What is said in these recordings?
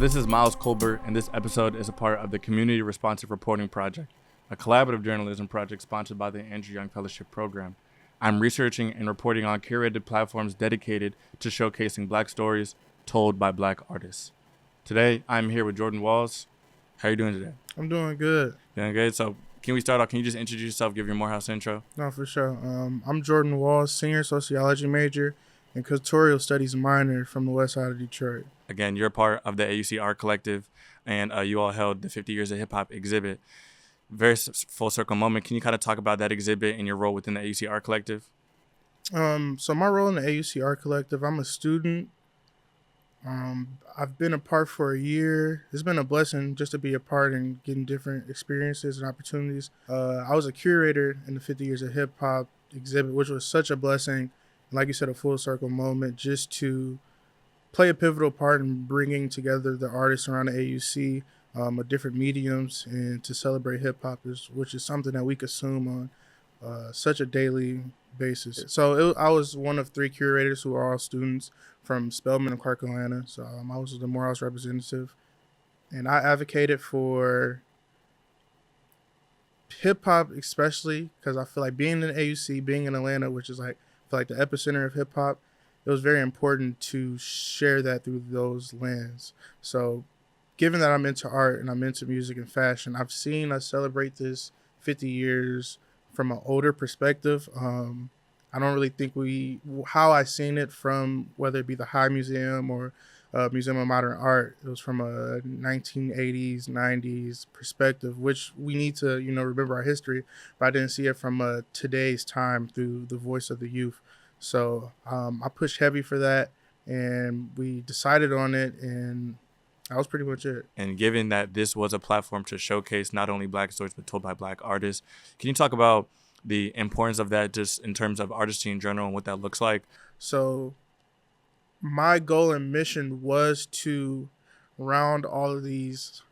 This is Miles Colbert, and this episode is a part of the Community Responsive Reporting Project, a collaborative journalism project sponsored by the Andrew Young Fellowship Program. I'm researching and reporting on curated platforms dedicated to showcasing Black stories told by Black artists. Today, I'm here with Jordan Walls. How are you doing today? I'm doing good. Doing good. So, can we start off? Can you just introduce yourself, give your Morehouse intro? No, for sure. I'm Jordan Walls, senior sociology major and curatorial studies minor from the west side of Detroit. Again, you're part of the AUC Art Collective, and you all held the 50 Years of Hip Hop exhibit. Very full circle moment. Can you kind of talk about that exhibit and your role within the AUC Art Collective? So my role in the AUC Art Collective, I'm a student. I've been a part for a year. It's been a blessing just to be a part and getting different experiences and opportunities. I was a curator in the 50 Years of Hip Hop exhibit, which was such a blessing. Like you said, a full circle moment just to play a pivotal part in bringing together the artists around the AUC, of different mediums, and to celebrate hip hop, which is something that we consume on such a daily basis. So I was one of three curators who are all students from Spelman and Clark, Atlanta. So I was the Morehouse representative, and I advocated for hip hop, especially because I feel like being in AUC, being in Atlanta, which is like the epicenter of hip hop, it was very important to share that through those lenses. So given that I'm into art and I'm into music and fashion, I've seen us celebrate this 50 years from an older perspective. I don't really think how I seen it from whether it be the High Museum or Museum of Modern Art, it was from a 1980s, 90s perspective, which we need to, remember our history, but I didn't see it from today's time through the voice of the youth. So I pushed heavy for that, and we decided on it, and that was pretty much it. And given that this was a platform to showcase not only Black stories, but told by Black artists, can you talk about the importance of that just in terms of artistry in general and what that looks like? So my goal and mission was to round all of these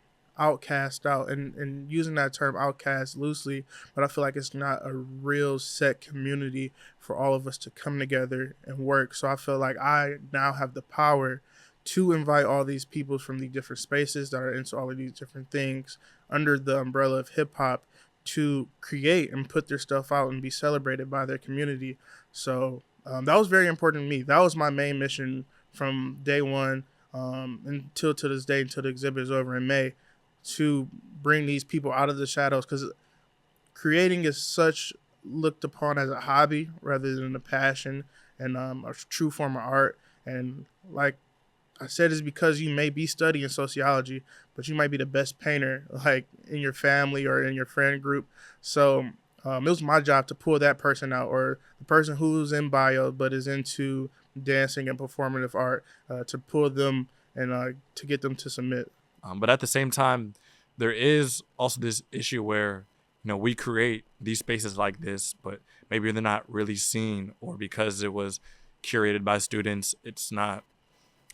outcasts out, and using that term outcast loosely, but I feel like it's not a real set community for all of us to come together and work. So I feel like I now have the power to invite all these people from the different spaces that are into all of these different things under the umbrella of hip hop to create and put their stuff out and be celebrated by their community. So that was very important to me. That was my main mission from day one until to this day, until the exhibit is over in May, to bring these people out of the shadows, because creating is such looked upon as a hobby rather than a passion and a true form of art. And like I said, it's because you may be studying sociology, but you might be the best painter like in your family or in your friend group. So it was my job to pull that person out, or the person who's in bio but is into dancing and performative art, to pull them and to get them to submit. But at the same time, there is also this issue where, we create these spaces like this, but maybe they're not really seen, or because it was curated by students, it's not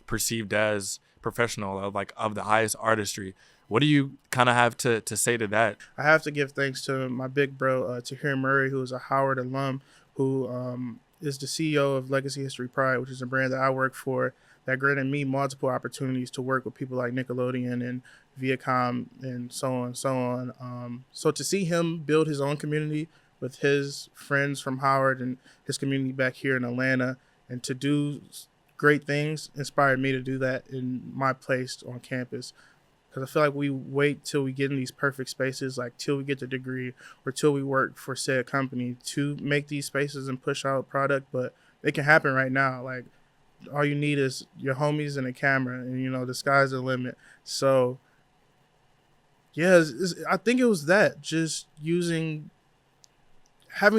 perceived as professional, of the highest artistry. What do you kind of have to say to that? I have to give thanks to my big bro, Tahir Murray, who is a Howard alum, who is the CEO of Legacy History Pride, which is a brand that I work for, that granted me multiple opportunities to work with people like Nickelodeon and Viacom and so on. So to see him build his own community with his friends from Howard and his community back here in Atlanta, and to do great things, inspired me to do that in my place on campus. Because I feel like we wait till we get in these perfect spaces, like till we get the degree or till we work for said company to make these spaces and push out product. But it can happen right now. Like, all you need is your homies and a camera, and the sky's the limit. So yeah, I think it was that, just having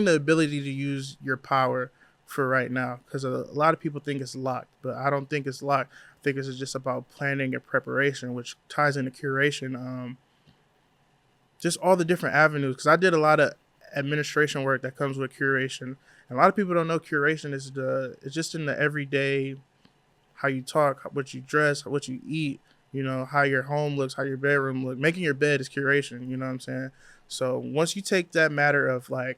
the ability to use your power for right now, because a lot of people think it's locked, but I don't think it's locked. I think it's just about planning and preparation, which ties into curation. Just all the different avenues, because I did a lot of administration work that comes with curation, and a lot of people don't know curation is it's just in the everyday, how you talk, what you dress, what you eat, how your home looks, how your bedroom looks. Making your bed is curation, you know what I'm saying? So once you take that matter of like,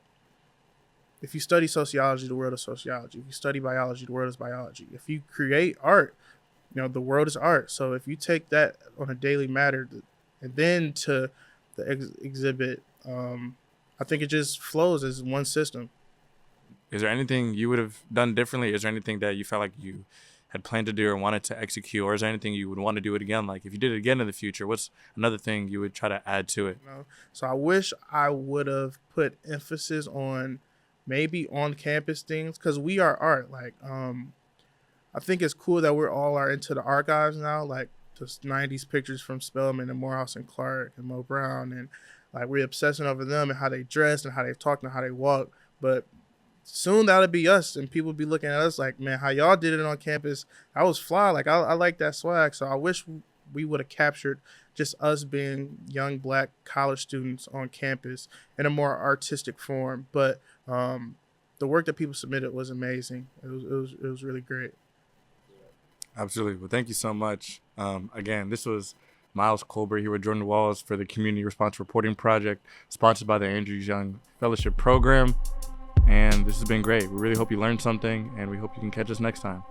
if you study sociology, the world is sociology. If you study biology, the world is biology. If you create art, the world is art. So if you take that on a daily matter, and then to the exhibit, I think it just flows as one system. Is there anything you would have done differently? Is there anything that you felt like you had planned to do or wanted to execute, or is there anything you would want to do it again? Like if you did it again in the future, what's another thing you would try to add to it? So I wish I would have put emphasis on maybe on campus things, because we are art. Like I think it's cool that we're all are into the archives now, like just '90s pictures from Spelman and Morehouse and Clark and Mo Brown, and like we're obsessing over them and how they dress and how they talk and how they walk. But soon that'll be us, and people be looking at us like, man, how y'all did it on campus, I was fly. Like I like that swag. So I wish we would have captured just us being young black college students on campus in a more artistic form. But the work that people submitted was amazing. It was really great. Absolutely. Well, thank you so much. Again, this was Miles Colbert here with Jordan Walls for the Community Response Reporting Project, sponsored by the Andrews Young Fellowship Program. And this has been great. We really hope you learned something, and we hope you can catch us next time.